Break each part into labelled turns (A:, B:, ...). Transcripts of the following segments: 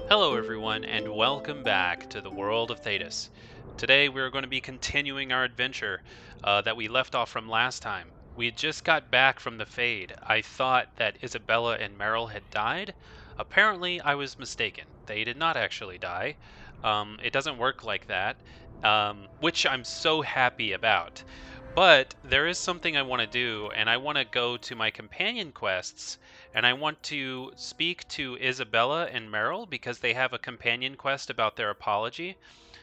A: Hello everyone, and welcome back to the world of Thetis. Today we're going to be continuing our adventure that we left off from last time. We had just got back from the Fade. I thought that Isabela and Merrill had died. Apparently I was mistaken. They did not actually die. It doesn't work like that, which I'm so happy about. But there is something I want to do, and I want to go to my companion quests, and I want to speak to Isabela and Merrill because they have a companion quest about their apology. It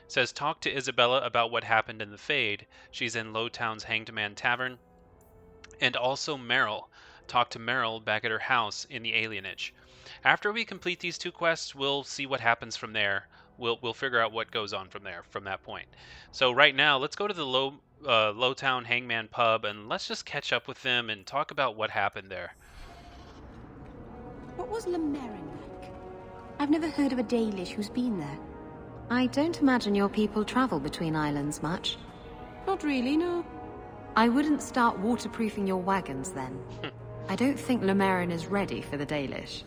A: says, talk to Isabela about what happened in the Fade. She's in Lowtown's Hanged Man Tavern. And also Merrill. Talk to Merrill back at her house in the Alienage. After we complete these two quests, we'll see what happens from there. We'll figure out what goes on from there, from that point. So right now, let's go to the Lowtown Hangman Pub, and let's just catch up with them and talk about what happened there.
B: What was Merrill like? I've never heard of a Dalish who's been there.
C: I don't imagine your people travel between islands much.
B: Not really, no.
C: I wouldn't start waterproofing your wagons then. I don't think Lemerin is ready for the Dalish.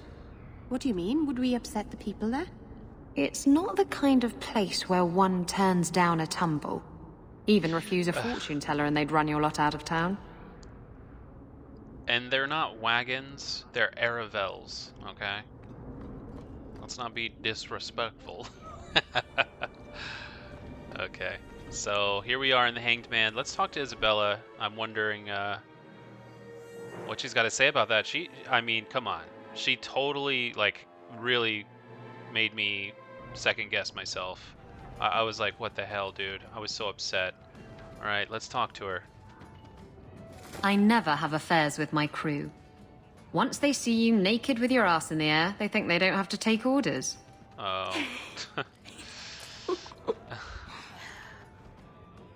B: What do you mean? Would we upset the people there?
C: It's not the kind of place where one turns down a tumble. Even refuse a fortune teller and they'd run your lot out of town.
A: And they're not wagons, they're Aravels, okay? Let's not be disrespectful. Okay, so here we are in the Hanged Man. Let's talk to Isabela. I'm wondering what she's got to say about that. I mean, come on. She totally, like, really made me second guess myself. I was like, what the hell, dude? I was so upset. All right, let's talk to her.
C: I never have affairs with my crew. Once they see you naked with your ass in the air, they think they don't have to take orders.
A: Oh.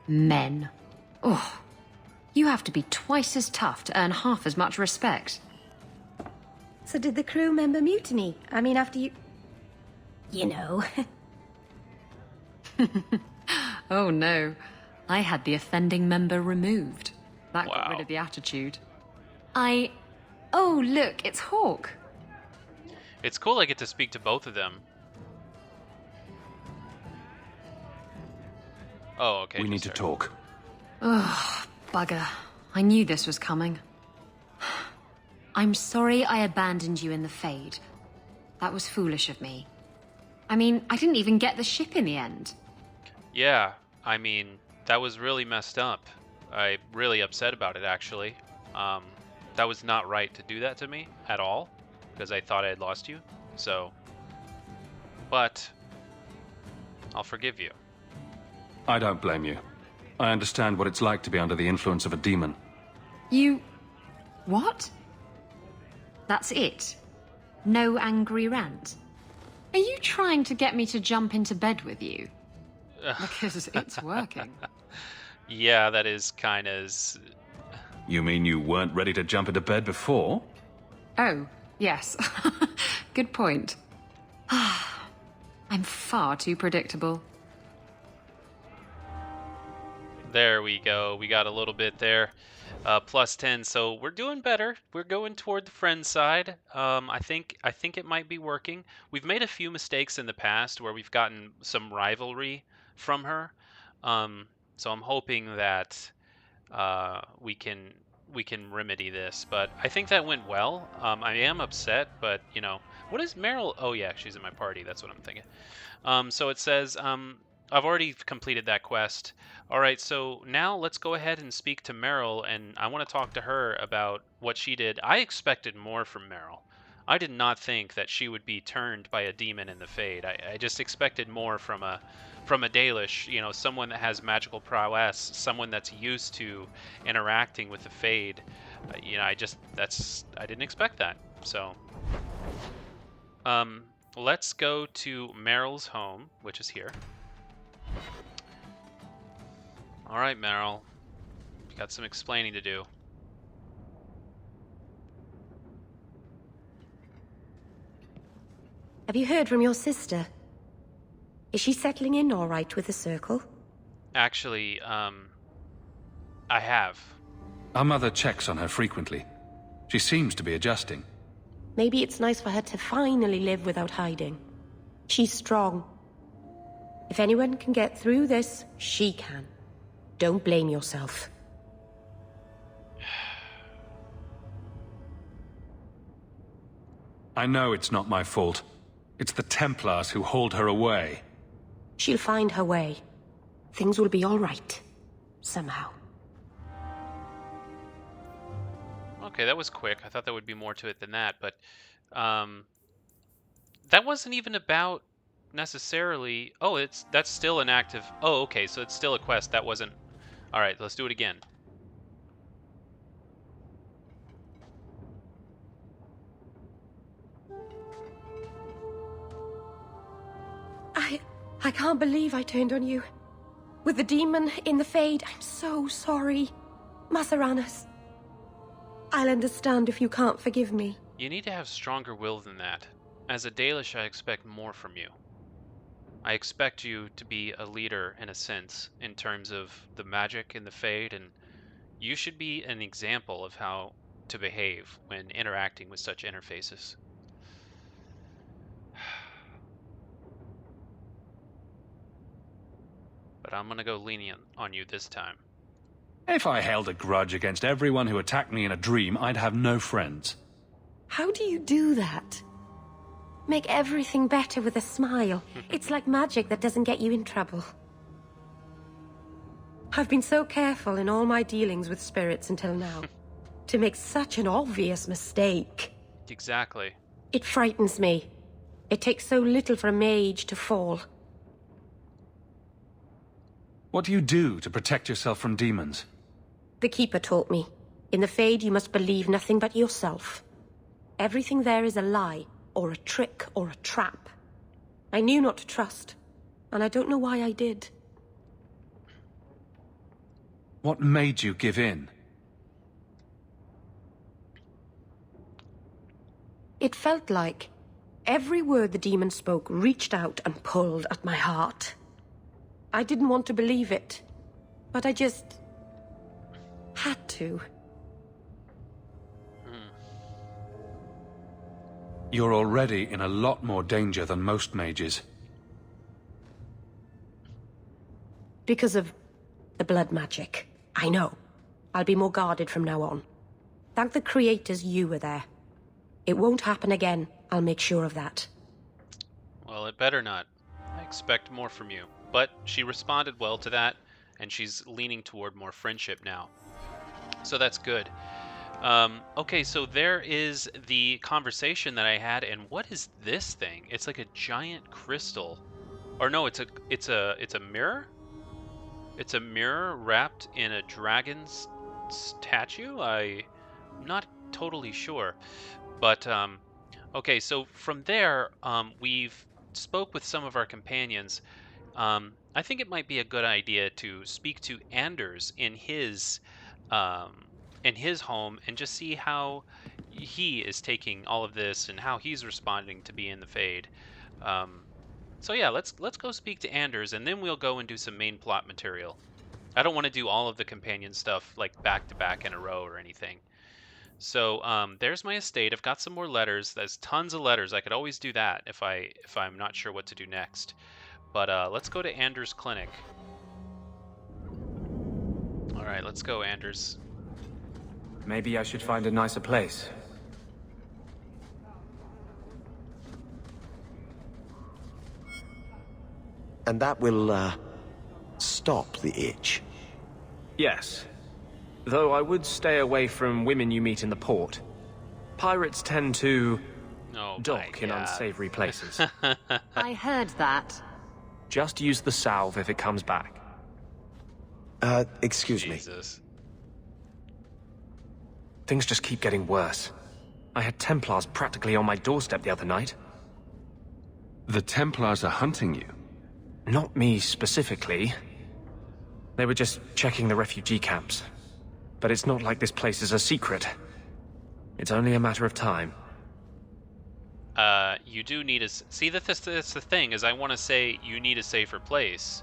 C: Men. Oh, you have to be twice as tough to earn half as much respect.
B: So did the crew member mutiny? I mean, after you... You know.
C: Oh no. I had the offending member removed. That got
A: Wow.
C: rid of the attitude. Oh, look, it's Hawk.
A: It's cool I get to speak to both of them. Oh, okay.
D: We need to talk.
C: Ugh, bugger. I knew this was coming. I'm sorry I abandoned you in the Fade. That was foolish of me. I mean, I didn't even get the ship in the end.
A: Yeah, I mean, that was really messed up. I'm really upset about it, actually. That was not right to do that to me at all, because I thought I had lost you. So, but I'll forgive you.
D: I don't blame you. I understand what it's like to be under the influence of a demon.
C: You... what? That's it? No angry rant? Are you trying to get me to jump into bed with you? Because it's working.
A: Yeah, that is kind of...
D: You mean you weren't ready to jump into bed before?
C: Oh, yes. Good point. I'm far too predictable.
A: There we go. We got a little bit there. Plus 10, so we're doing better. We're going toward the friend side. I think it might be working. We've made a few mistakes in the past where we've gotten some rivalry from her. So I'm hoping that we can remedy this. But I think that went well. I am upset, but you know, what is Merrill? Oh yeah, she's in my party. That's what I'm thinking. So it says I've already completed that quest. All right, so now let's go ahead and speak to Merrill, and I want to talk to her about what she did. I expected more from Merrill. I did not think that she would be turned by a demon in the Fade. I just expected more from a Dalish, you know, someone that has magical prowess, someone that's used to interacting with the Fade. You know, I didn't expect that. So, let's go to Merrill's home, which is here. All right, Merrill. You got some explaining to do.
B: Have you heard from your sister? Is she settling in all right with the circle?
A: Actually, I have.
D: Our mother checks on her frequently. She seems to be adjusting.
B: Maybe it's nice for her to finally live without hiding. She's strong. If anyone can get through this, she can. Don't blame yourself.
D: I know it's not my fault. It's the Templars who hold her away.
B: She'll find her way. Things will be all right. Somehow.
A: Okay, that was quick. I thought there would be more to it than that, but that wasn't even about necessarily. Oh, that's still an active. Oh, okay, so it's still a quest. That wasn't. All right, let's do it again.
B: I can't believe I turned on you. With the demon in the Fade, I'm so sorry. Masaranas. I'll understand if you can't forgive me.
A: You need to have stronger will than that. As a Dalish, I expect more from you. I expect you to be a leader, in a sense, in terms of the magic in the Fade, and you should be an example of how to behave when interacting with such interfaces. But I'm gonna go lenient on you this time.
D: If I held a grudge against everyone who attacked me in a dream, I'd have no friends.
B: How do you do that? Make everything better with a smile. It's like magic that doesn't get you in trouble. I've been so careful in all my dealings with spirits until now. To make such an obvious mistake.
A: Exactly.
B: It frightens me. It takes so little for a mage to fall.
D: What do you do to protect yourself from demons?
B: The Keeper taught me. In the Fade, you must believe nothing but yourself. Everything there is a lie, or a trick, or a trap. I knew not to trust, and I don't know why I did.
D: What made you give in?
B: It felt like every word the demon spoke reached out and pulled at my heart. I didn't want to believe it, but I just had to.
D: You're already in a lot more danger than most mages.
B: Because of the blood magic. I know. I'll be more guarded from now on. Thank the creators you were there. It won't happen again. I'll make sure of that.
A: Well, it better not. I expect more from you. But she responded well to that, and she's leaning toward more friendship now. So that's good. Okay, so there is the conversation that I had, and what is this thing? It's like a giant crystal, or no, it's a mirror. It's a mirror wrapped in a dragon's statue. I'm not totally sure, but okay. So from there, we've spoke with some of our companions. I think it might be a good idea to speak to Anders in his home and just see how he is taking all of this and how he's responding to be in the Fade. So yeah, let's go speak to Anders, and then we'll go and do some main plot material. I don't want to do all of the companion stuff like back to back in a row or anything. So there's my estate. I've got some more letters. There's tons of letters. I could always do that if I'm not sure what to do next. But let's go to Anders' clinic. All right, let's go, Anders.
E: Maybe I should find a nicer place.
F: And that will, stop the itch.
E: Yes. Though I would stay away from women you meet in the port. Pirates tend to dock in unsavory places.
C: I heard that.
E: Just use the salve if it comes back.
F: Excuse me.
A: Jesus.
E: Things just keep getting worse. I had Templars practically on my doorstep the other night.
D: The Templars are hunting you?
E: Not me specifically. They were just checking the refugee camps. But it's not like this place is a secret. It's only a matter of time.
A: You do need a... See, that's the thing, is I want to say you need a safer place.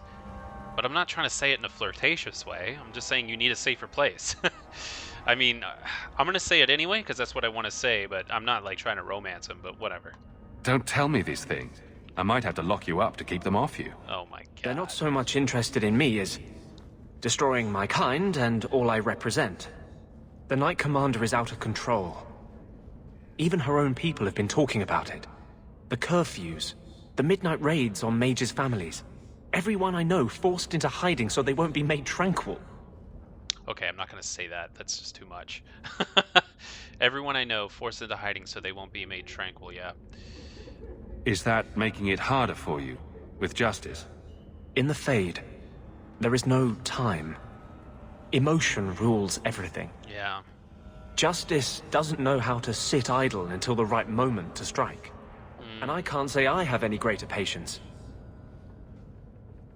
A: But I'm not trying to say it in a flirtatious way. I'm just saying you need a safer place. I mean, I'm going to say it anyway, because that's what I want to say, but I'm not, like, trying to romance him, but whatever.
D: Don't tell me these things. I might have to lock you up to keep them off you.
A: Oh my god.
E: They're not so much interested in me as destroying my kind and all I represent. The Knight Commander is out of control. Even her own people have been talking about it. The curfews, the midnight raids on mages' families. Everyone I know forced into hiding so they won't be made tranquil.
A: Okay, I'm not going to say that. That's just too much. Everyone I know forced into hiding so they won't be made tranquil, yeah.
D: Is that making it harder for you, with justice?
E: In the Fade, there is no time. Emotion rules everything.
A: Yeah.
E: Justice doesn't know how to sit idle until the right moment to strike. And I can't say I have any greater patience.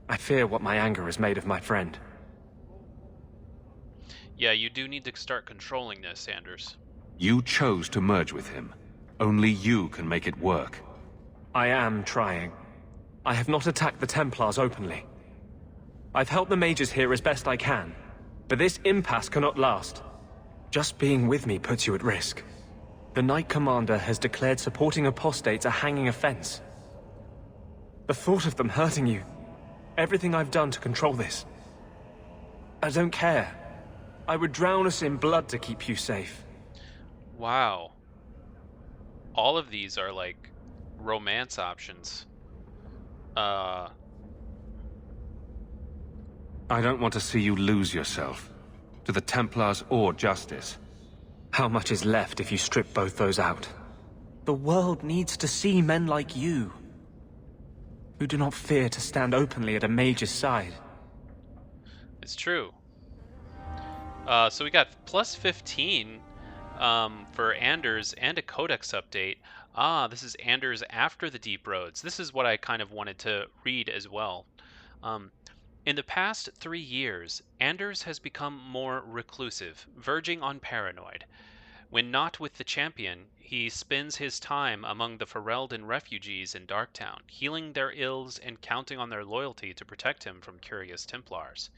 E: I fear what my anger has made of my friend.
A: Yeah, you do need to start controlling this, Anders.
D: You chose to merge with him. Only you can make it work.
E: I am trying. I have not attacked the Templars openly. I've helped the mages here as best I can, but this impasse cannot last. Just being with me puts you at risk. The Knight Commander has declared supporting apostates a hanging offense. The thought of them hurting you, everything I've done to control this. I don't care. I would drown us in blood to keep you safe.
A: Wow. All of these are like romance options.
D: I don't want to see you lose yourself. To the Templars or justice.
E: How much is left if you strip both those out? The world needs to see men like you, who do not fear to stand openly at a mage's side.
A: It's true. So we got plus 15 for Anders and a codex update. Ah, this is Anders after the Deep Roads. This is what I kind of wanted to read as well. In the past 3 years, Anders has become more reclusive, verging on paranoid. When not with the champion, he spends his time among the Ferelden refugees in Darktown, healing their ills and counting on their loyalty to protect him from curious Templars.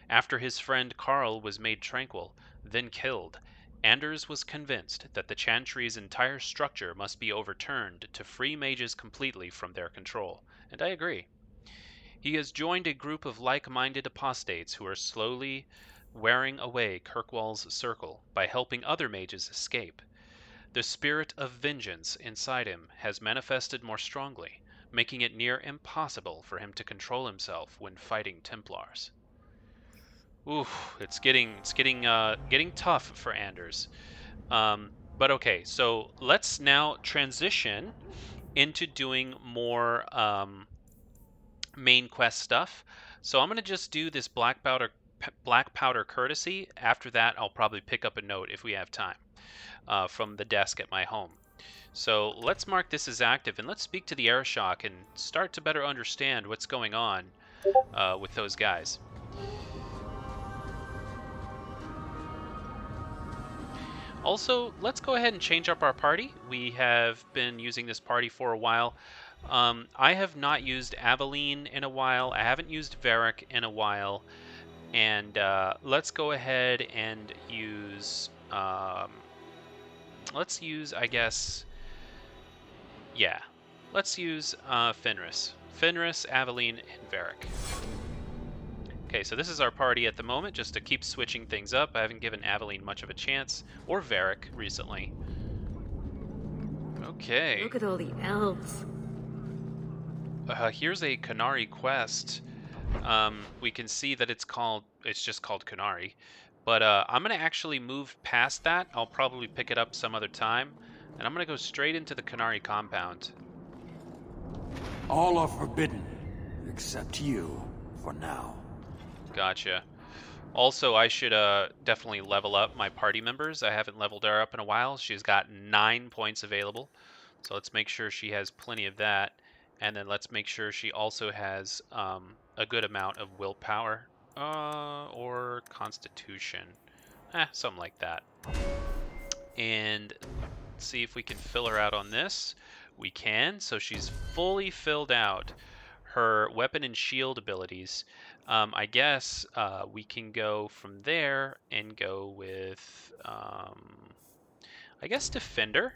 A: After his friend Carl was made tranquil, then killed, Anders was convinced that the Chantry's entire structure must be overturned to free mages completely from their control, and I agree. He has joined a group of like-minded apostates who are slowly wearing away Kirkwall's circle by helping other mages escape. The spirit of vengeance inside him has manifested more strongly, making it near impossible for him to control himself when fighting Templars. Oof, it's getting tough for Anders. But okay, so let's now transition into doing more main quest stuff. So I'm gonna just do this black powder courtesy. After that, I'll probably pick up a note if we have time from the desk at my home. So let's mark this as active and let's speak to the Arishok and start to better understand what's going on with those guys. Also, let's go ahead and change up our party. We have been using this party for a while. I have not used Aveline in a while. I haven't used Varric in a while. And let's go ahead and use... let's use, I guess... Yeah. Let's use Fenris. Fenris, Aveline, and Varric. Okay, so this is our party at the moment, just to keep switching things up. I haven't given Aveline much of a chance, or Varric recently. Okay.
B: Look at all the elves.
A: Here's a Qunari quest. We can see that it's just called Qunari. But I'm going to actually move past that. I'll probably pick it up some other time. And I'm going to go straight into the Qunari Compound.
G: All are forbidden, except you, for now.
A: Gotcha. Also, I should definitely level up my party members. I haven't leveled her up in a while. She's got 9 points available. So let's make sure she has plenty of that. And then let's make sure she also has a good amount of willpower or constitution. Something like that. And let's see if we can fill her out on this. We can. So she's fully filled out her weapon and shield abilities. I guess we can go from there and go with, I guess, Defender.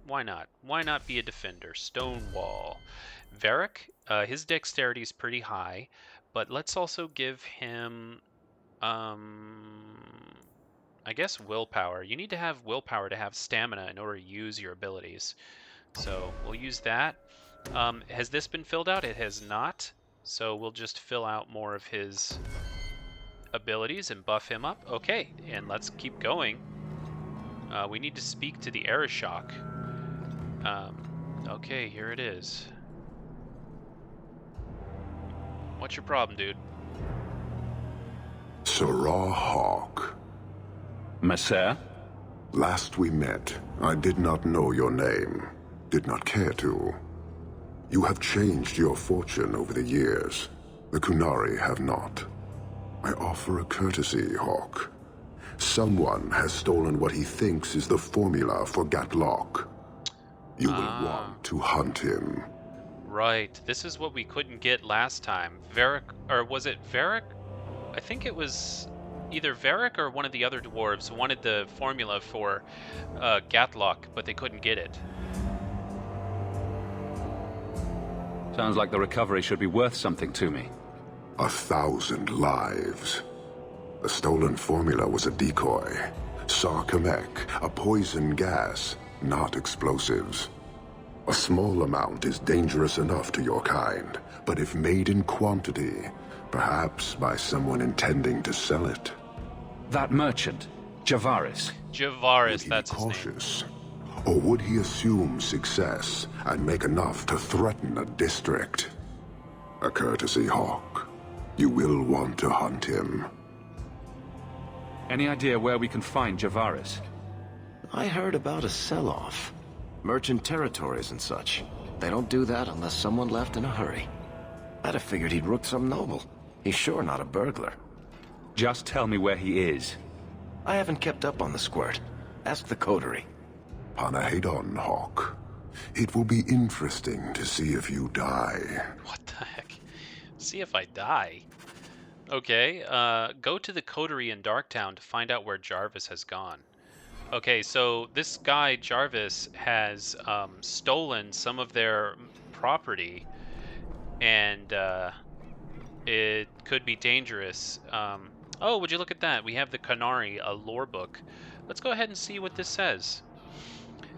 A: Why not? Why not be a Defender? Stonewall. Varric, his dexterity is pretty high, but let's also give him, I guess, willpower. You need to have willpower to have stamina in order to use your abilities. So we'll use that. Has this been filled out? It has not. So we'll just fill out more of his abilities and buff him up. Okay, and let's keep going. We need to speak to the Arishok. Okay, here it is. What's your problem, dude?
H: Sirrah Hawk.
D: Messer?
H: Last we met, I did not know your name. Did not care to. You have changed your fortune over the years. The Qunari have not. I offer a courtesy, Hawk. Someone has stolen what he thinks is the formula for Gatlock. You will want to hunt him.
A: Right. This is what we couldn't get last time. Varric, or was it Varric? I think it was either Varric or one of the other dwarves wanted the formula for Gatlock, but they couldn't get it.
D: Sounds like the recovery should be worth something to me.
H: 1,000 lives. The stolen formula was a decoy. Sarkamek, a poison gas, not explosives. A small amount is dangerous enough to your kind, but if made in quantity, perhaps by someone intending to sell it.
D: That merchant, Javaris.
A: Javaris,
H: Would
A: that's
H: he
A: his
H: be
A: name.
H: cautious? Or would he assume success and make enough to threaten a district? A courtesy, Hawk. You will want to hunt him.
D: Any idea where we can find Javaris?
F: I heard about a sell-off. Merchant territories and such. They don't do that unless someone left in a hurry. I'd have figured he'd rooked some noble. He's sure not a burglar.
D: Just tell me where he is.
F: I haven't kept up on the squirt. Ask the Coterie.
H: Panahedon, Hawk. It will be interesting to see if you die.
A: What the heck? See if I die. Okay, go to the Coterie in Darktown to find out where Jarvis has gone. Okay, so this guy, Jarvis, has stolen some of their property, and it could be dangerous. Oh, would you look at that? We have the Qunari, a lore book. Let's go ahead and see what this says.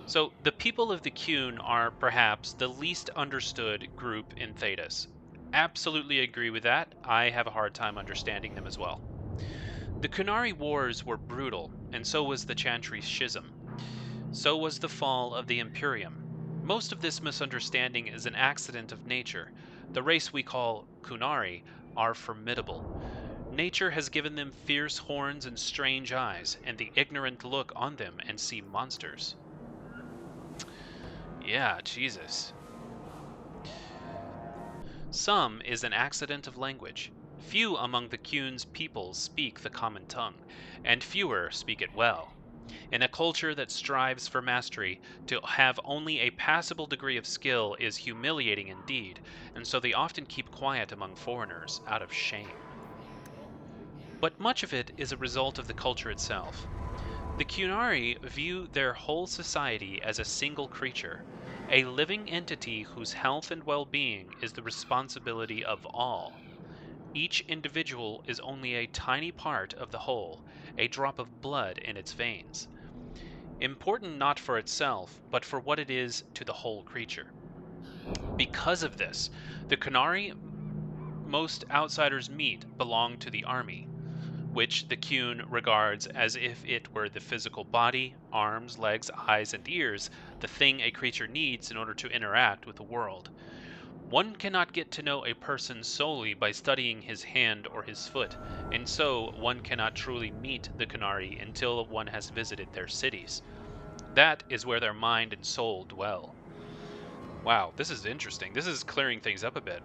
A: So, the people of the Qun are perhaps the least understood group in Thedas. Absolutely agree with that. I have a hard time understanding them as well. The Qunari Wars were brutal, and so was the Chantry Schism. So was the fall of the Imperium. Most of this misunderstanding is an accident of nature. The race we call Qunari are formidable. Nature has given them fierce horns and strange eyes, and the ignorant look on them and see monsters. Yeah, Jesus. Some is an accident of language. Few among the Qun's people speak the common tongue, and fewer speak it well. In a culture that strives for mastery, to have only a passable degree of skill is humiliating indeed, and so they often keep quiet among foreigners out of shame. But much of it is a result of the culture itself. The Qunari view their whole society as a single creature, a living entity whose health and well-being is the responsibility of all. Each individual is only a tiny part of the whole, a drop of blood in its veins. Important not for itself, but for what it is to the whole creature. Because of this, the Qunari most outsiders meet belong to the army, which the Qun regards as if it were the physical body, arms, legs, eyes, and ears, the thing a creature needs in order to interact with the world. One cannot get to know a person solely by studying his hand or his foot, and so one cannot truly meet the Qunari until one has visited their cities. That is where their mind and soul dwell. Wow, this is interesting. This is clearing things up a bit.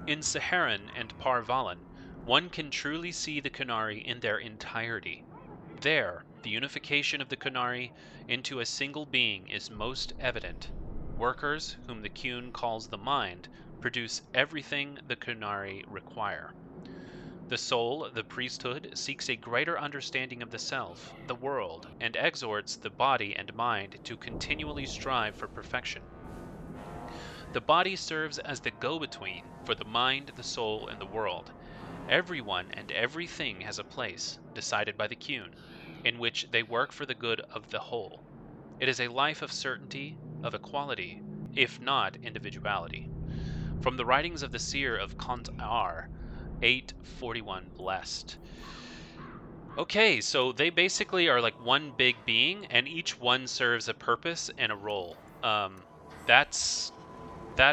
A: In Saharan and Parvalan, one can truly see the Qunari in their entirety. There, the unification of the Qunari into a single being is most evident. Workers, whom the Qun calls the mind, produce everything the Qunari require. The soul, the priesthood, seeks a greater understanding of the self, the world, and exhorts the body and mind to continually strive for perfection. The body serves as the go-between for the mind, the soul, and the world. Everyone and everything has a place, decided by the Qun, in which they work for the good of the whole. It is a life of certainty, of equality, if not individuality. From the writings of the seer of Qunari, 841 Blessed. Okay, so they basically are like one big being, and each one serves a purpose and a role. That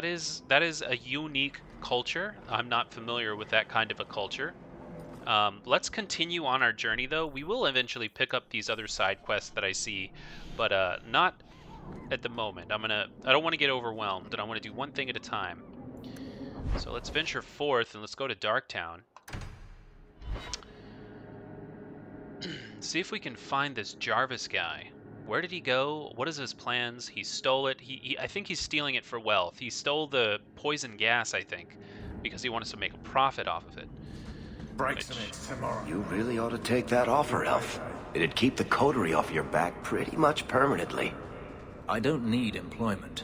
A: is a unique culture. I'm not familiar with that kind of a culture. Let's continue on our journey, though. We will eventually pick up these other side quests that I see, but not at the moment. I don't want to get overwhelmed, and I want to do one thing at a time. So let's venture forth and let's go to Darktown. See if we can find this Jarvis guy. Where did he go? What is his plans? He stole it. I think he's stealing it for wealth. He stole the poison gas, I think, because he wants to make a profit off of it.
F: You really ought to take that offer, Elf. It'd keep the Coterie off your back pretty much permanently.
G: I don't need employment.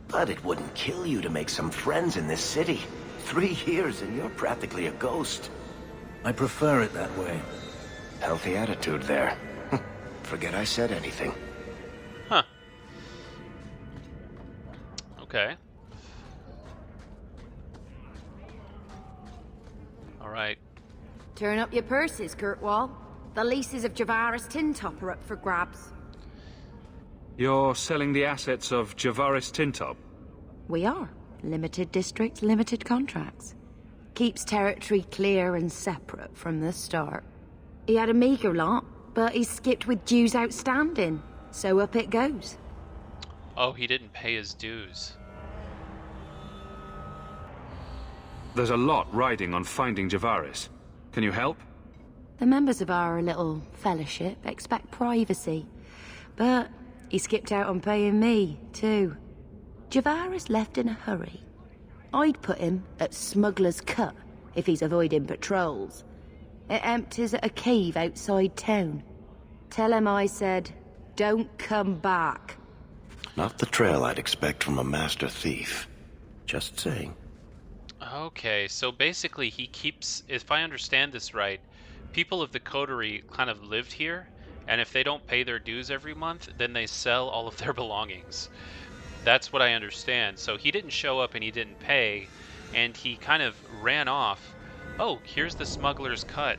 F: But it wouldn't kill you to make some friends in this city. 3 years and you're practically a ghost.
G: I prefer it that way.
F: Healthy attitude there. Forget I said anything.
A: Huh. Okay. Alright.
I: Turn up your purses, Kurtwall. The leases of Javaris Tintop are up for grabs.
D: You're selling the assets of Javaris Tintop?
I: We are. Limited districts, limited contracts. Keeps territory clear and separate from the start. He had a meager lot, but he skipped with dues outstanding. So up it goes.
A: Oh, he didn't pay his dues.
D: There's a lot riding on finding Javaris. Can you help?
I: The members of our little fellowship expect privacy. But he skipped out on paying me, too. Javaris left in a hurry. I'd put him at Smuggler's Cut if he's avoiding patrols. It empties at a cave outside town. Tell him I said, don't come back.
F: Not the trail I'd expect from a master thief. Just saying.
A: Okay, so basically he keeps, if I understand this right, people of the Coterie kind of lived here, and if they don't pay their dues every month, then they sell all of their belongings. That's what I understand. So he didn't show up and he didn't pay, and he kind of ran off. Oh, here's the Smuggler's Cut.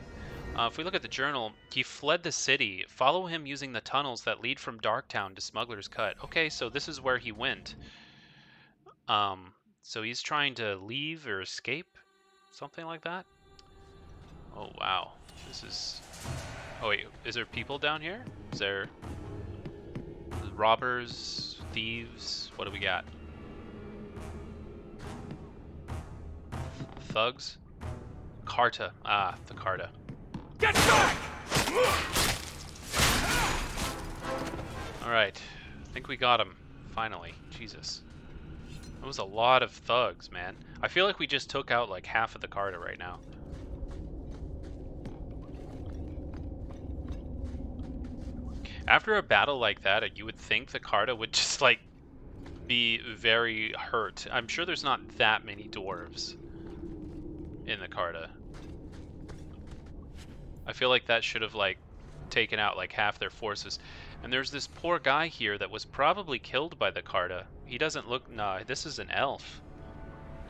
A: If we look at the journal, he fled the city. Follow him using the tunnels that lead from Darktown to Smuggler's Cut. Okay, so this is where he went. So he's trying to leave or escape? Something like that? Oh, wow. This is... Oh, wait. Is there people down here? Is there... robbers, thieves? What do we got? Thugs? Carta. Ah, the Carta.
E: Get back!
A: Alright. I think we got him. Finally. Jesus. That was a lot of thugs, man. I feel like we just took out like half of the Carta right now. After a battle like that, you would think the Carta would just like be very hurt. I'm sure there's not that many dwarves in the Carta. I feel like that should have like taken out like half their forces. And there's this poor guy here that was probably killed by the Carta. He doesn't look... Nah, this is an elf.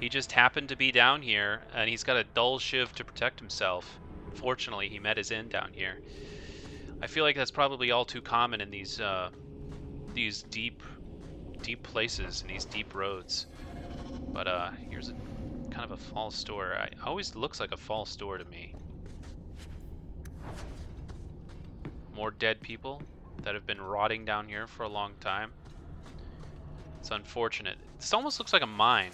A: He just happened to be down here, and he's got a dull shiv to protect himself. Fortunately, he met his end down here. I feel like that's probably all too common in these deep places, and these deep roads. But here's a kind of a false door. It always looks like a false door to me. More dead people that have been rotting down here for a long time. It's unfortunate. This almost looks like a mine.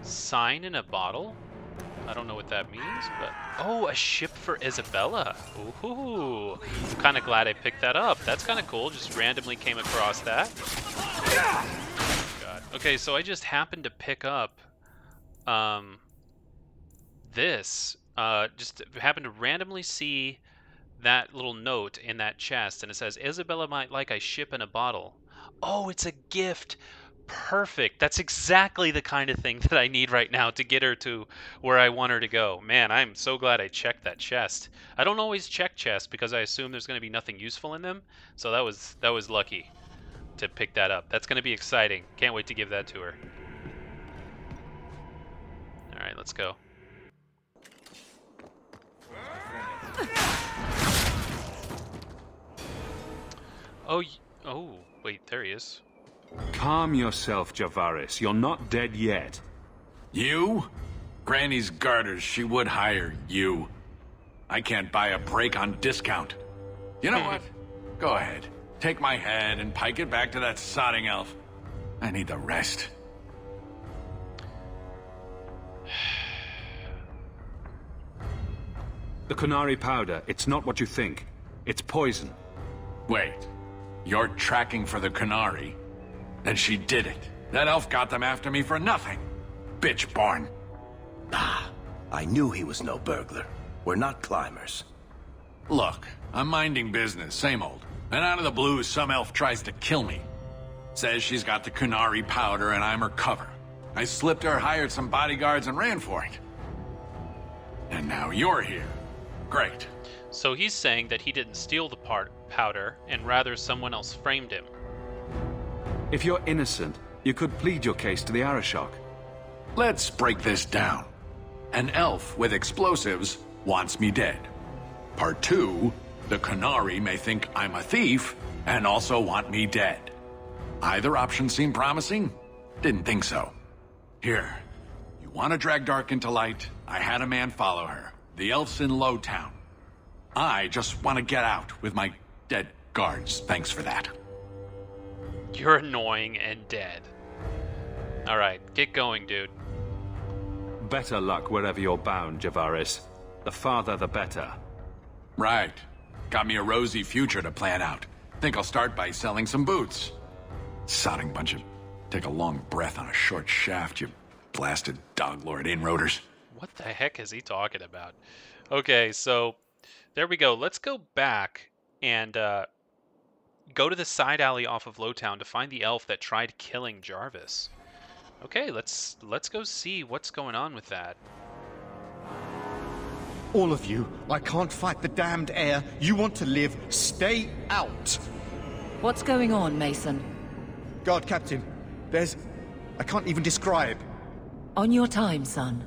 A: Sign in a bottle? I don't know what that means, but... Oh, a ship for Isabela. Ooh. I'm kind of glad I picked that up. That's kind of cool. Just randomly came across that. God. Okay, so I just happened to pick up... this. Just happened to randomly see that little note in that chest, and it says, Isabela might like a ship in a bottle. Oh, it's a gift. Perfect. That's exactly the kind of thing that I need right now to get her to where I want her to go. Man, I'm so glad I checked that chest. I don't always check chests because I assume there's going to be nothing useful in them. So that was lucky to pick that up. That's going to be exciting. Can't wait to give that to her. All right, let's go. Oh, wait, there he is.
D: Calm yourself, Javaris. You're not dead yet.
J: You? Granny's garters, she would hire you. I can't buy a break on discount. You know what? Go ahead. Take my head and pike it back to that sodding elf. I need the rest.
D: The Qunari powder, it's not what you think. It's poison.
J: Wait. You're tracking for the Qunari? Then she did it. That elf got them after me for nothing. Bitch born.
F: Ah, I knew he was no burglar. We're not climbers.
J: Look, I'm minding business, same old. And out of the blue, some elf tries to kill me. Says she's got the Qunari powder and I'm her cover. I slipped her, hired some bodyguards, and ran for it. And now you're here. Great.
A: So he's saying that he didn't steal the powder, and rather someone else framed him.
D: If you're innocent, you could plead your case to the Arishok.
J: Let's break this down. An elf with explosives wants me dead. Part 2, the Qunari may think I'm a thief and also want me dead. Either option seem promising? Didn't think so. Here, you want to drag Dark into light? I had a man follow her. The elf's in Lowtown. I just want to get out with my dead guards. Thanks for that.
A: You're annoying and dead. Alright, get going, dude.
D: Better luck wherever you're bound, Javaris. The farther, the better.
J: Right. Got me a rosy future to plan out. Think I'll start by selling some boots. Sodding bunch of... Take a long breath on a short shaft, you blasted dog-lord inroaders.
A: What the heck is he talking about? Okay, so... There we go. Let's go back and go to the side alley off of Lowtown to find the elf that tried killing Jarvis. Okay, let's go see what's going on with that.
K: All of you, I can't fight the damned air. You want to live, stay out.
L: What's going on, Mason?
K: Guard Captain, there's... I can't even describe.
L: On your time, son.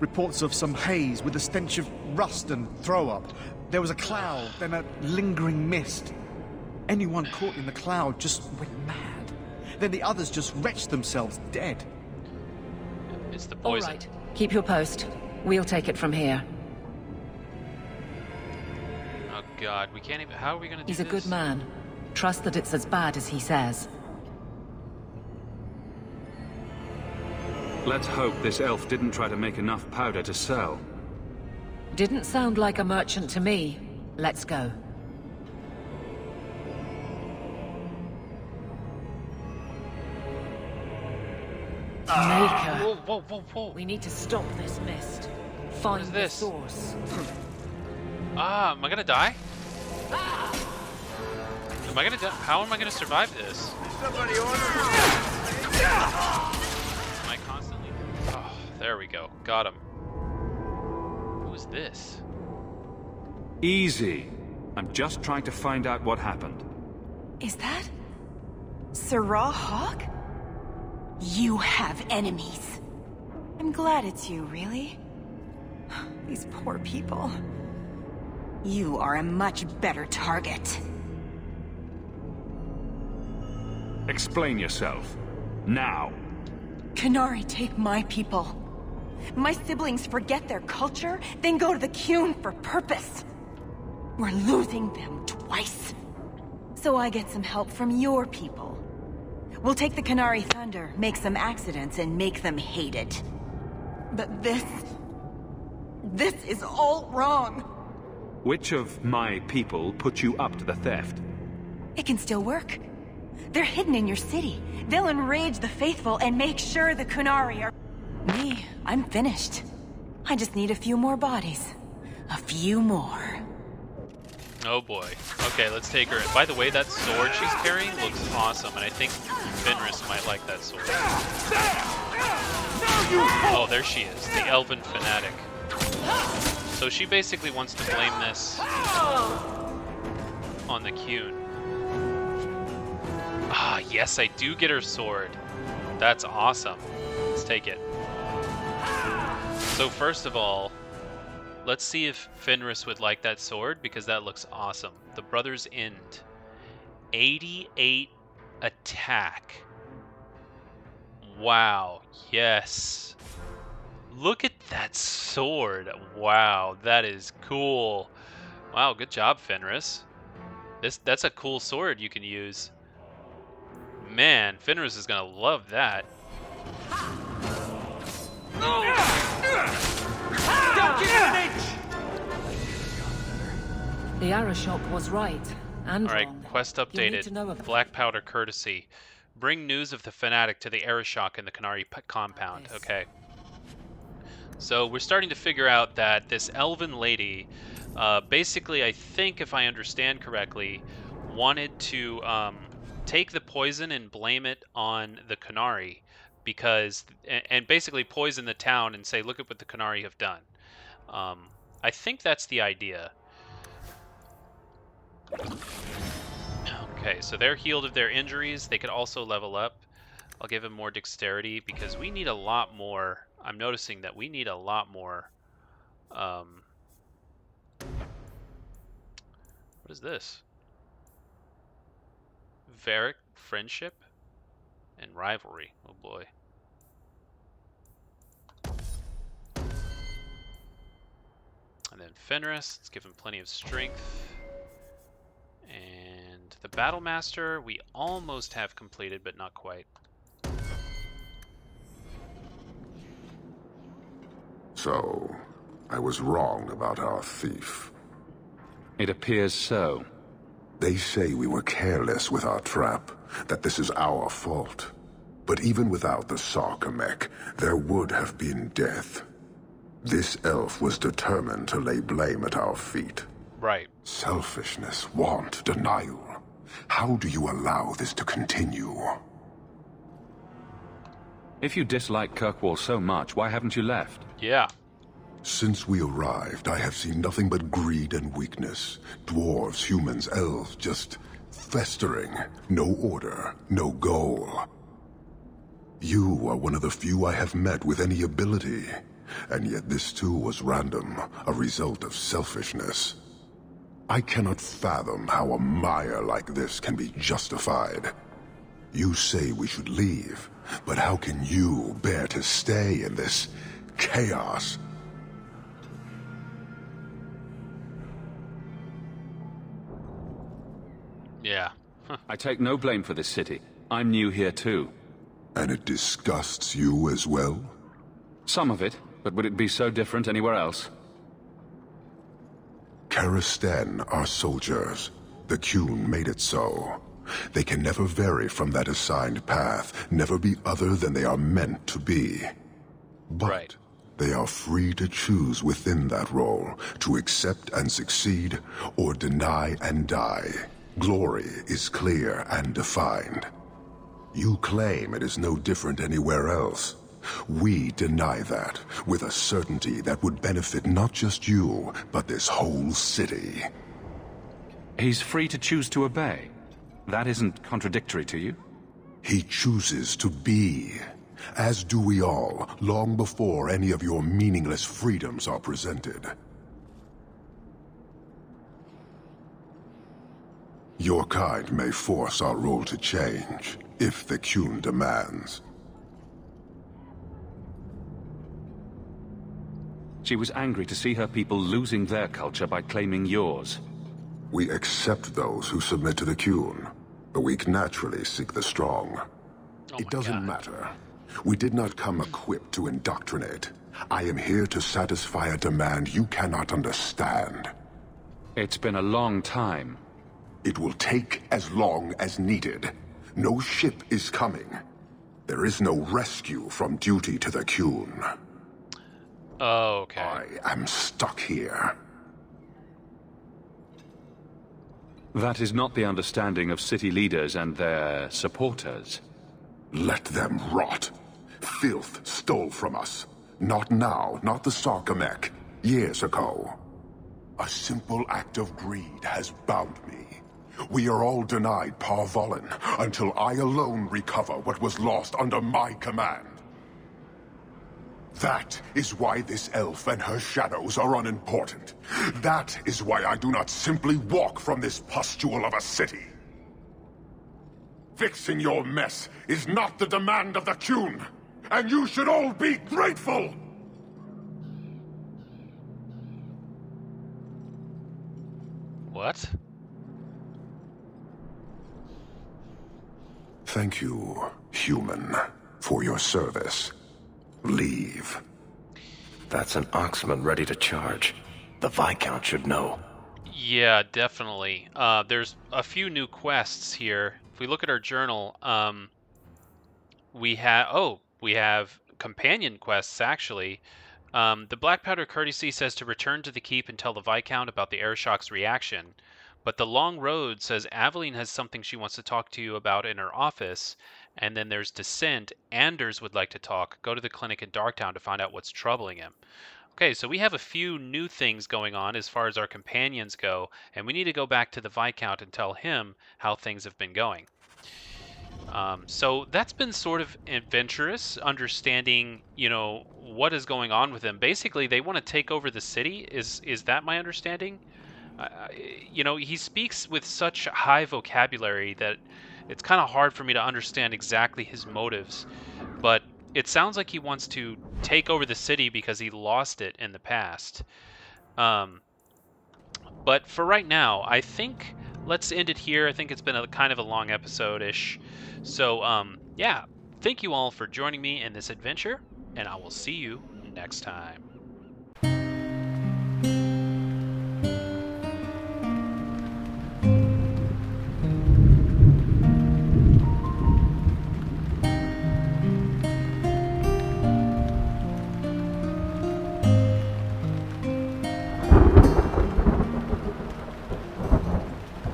K: Reports of some haze with a stench of rust and throw-up. There was a cloud, then a lingering mist. Anyone caught in the cloud just went mad. Then the others just wretched themselves dead.
A: It's the poison.
L: All right, keep your post. We'll take it from here.
A: Oh God, we can't even... How are we gonna do this?
L: He's a good man. Trust that it's as bad as he says.
D: Let's hope this elf didn't try to make enough powder to sell.
L: Didn't sound like a merchant to me. Let's go. Maker.
A: Whoa.
L: We need to stop this mist. Find
A: What is this?
L: the source.
A: Am I gonna die? Am I gonna die? How am I gonna survive this?
G: Somebody order.
A: Am I constantly... Oh, there we go. Got him. Who is this?
D: Easy. I'm just trying to find out what happened.
M: Is that... Sirrah Hawk? You have enemies. I'm glad it's you, really. These poor people. You are a much better target.
D: Explain yourself. Now.
M: Qunari take my people. My siblings forget their culture, then go to the Qun for purpose. We're losing them twice. So I get some help from your people. We'll take the Qunari Thunder, make some accidents, and make them hate it. But this is all wrong.
D: Which of my people put you up to the theft?
M: It can still work. They're hidden in your city. They'll enrage the faithful and make sure the Qunari are... Me, I'm finished. I just need a few more bodies. A few more.
A: Oh boy. Okay, let's take her in. By the way, that sword she's carrying looks awesome, and I think Fenris might like that sword. Oh, there she is, the Elven Fanatic. So she basically wants to blame this on the Qun. Ah, yes, I do get her sword. That's awesome. Let's take it. So first of all, let's see if Fenris would like that sword, because that looks awesome. The Brother's End. 88 attack. Wow, yes. Look at that sword. Wow, that is cool. Wow, good job, Fenris. That's a cool sword you can use. Man, Fenris is gonna love that.
L: The Arishok was right, and
A: Alright,
L: wrong.
A: quest
L: You'll need to know
A: updated.
L: about
A: Black Powder Courtesy. Bring news of the Fanatic to the Arishok in the Qunari Compound. Okay. So we're starting to figure out that this elven lady, basically, I think if I understand correctly, wanted to take the poison and blame it on the Qunari, because, and basically poison the town and say, look at what the Qunari have done. I think that's the idea. Okay, so they're healed of their injuries. They could also level up. I'll give him more dexterity because we need a lot more. I'm noticing that we need a lot more. What is this? Varric, friendship and rivalry. Oh boy. And then Fenris, let's give him plenty of strength. And the Battle Master, we almost have completed, but not quite.
H: So, I was wrong about our thief.
D: It appears so.
H: They say we were careless with our trap, that this is our fault. But even without the Sarkamek, there would have been death. This elf was determined to lay blame at our feet.
A: Right.
H: Selfishness, want, denial. How do you allow this to continue?
D: If you dislike Kirkwall so much, why haven't you left?
A: Yeah.
H: Since we arrived, I have seen nothing but greed and weakness. Dwarves, humans, elves, just festering. No order, no goal. You are one of the few I have met with any ability. And yet this too was random, a result of selfishness. I cannot fathom how a mire like this can be justified. You say we should leave, but how can you bear to stay in this chaos?
A: Yeah.
D: I take no blame for this city. I'm new here too.
H: And it disgusts you as well?
D: Some of it, but would it be so different anywhere else?
H: Karistan are soldiers. The Qun made it so. They can never vary from that assigned path, never be other than they are meant to be. But they are free to choose within that role, to accept and succeed, or deny and die. Glory is clear and defined. You claim it is no different anywhere else. We deny that, with a certainty that would benefit not just you, but this whole city.
D: He's free to choose to obey. That isn't contradictory to you?
H: He chooses to be. As do we all, long before any of your meaningless freedoms are presented. Your kind may force our role to change, if the Qun demands.
D: She was angry to see her people losing their culture by claiming yours.
H: We accept those who submit to the Qun. The weak naturally seek the strong. It doesn't matter. We did not come equipped to indoctrinate. I am here to satisfy a demand you cannot understand.
D: It's been a long time.
H: It will take as long as needed. No ship is coming. There is no rescue from duty to the Qun.
A: Oh, okay.
H: I am stuck here.
D: That is not the understanding of city leaders and their supporters.
H: Let them rot. Filth stole from us. Not now, not the Sarkamek. Years ago. A simple act of greed has bound me. We are all denied Parvolin until I alone recover what was lost under my command. That is why this elf and her shadows are unimportant. That is why I do not simply walk from this pustule of a city. Fixing your mess is not the demand of the Qun, and you should all be grateful!
A: What?
H: Thank you, human, for your service. Leave.
F: That's an Oxman ready to charge. The Viscount should know.
A: Yeah, definitely. There's a few new quests here. If we look at our journal, we have companion quests actually. The Black Powder Courtesy says to return to the keep and tell the Viscount about the Arishok's reaction. But the Long Road says Aveline has something she wants to talk to you about in her office. And then there's Descent. Anders would like to talk. Go to the clinic in Darktown to find out what's troubling him. Okay, so we have a few new things going on as far as our companions go, and we need to go back to the Viscount and tell him how things have been going. So that's been sort of adventurous, understanding, what is going on with them. Basically, they want to take over the city. Is that my understanding? He speaks with such high vocabulary that it's kind of hard for me to understand exactly his motives. But it sounds like he wants to take over the city because he lost it in the past. But for right now, I think let's end it here. I think it's been a kind of a long episode-ish. So, yeah, thank you all for joining me in this adventure, and I will see you next time.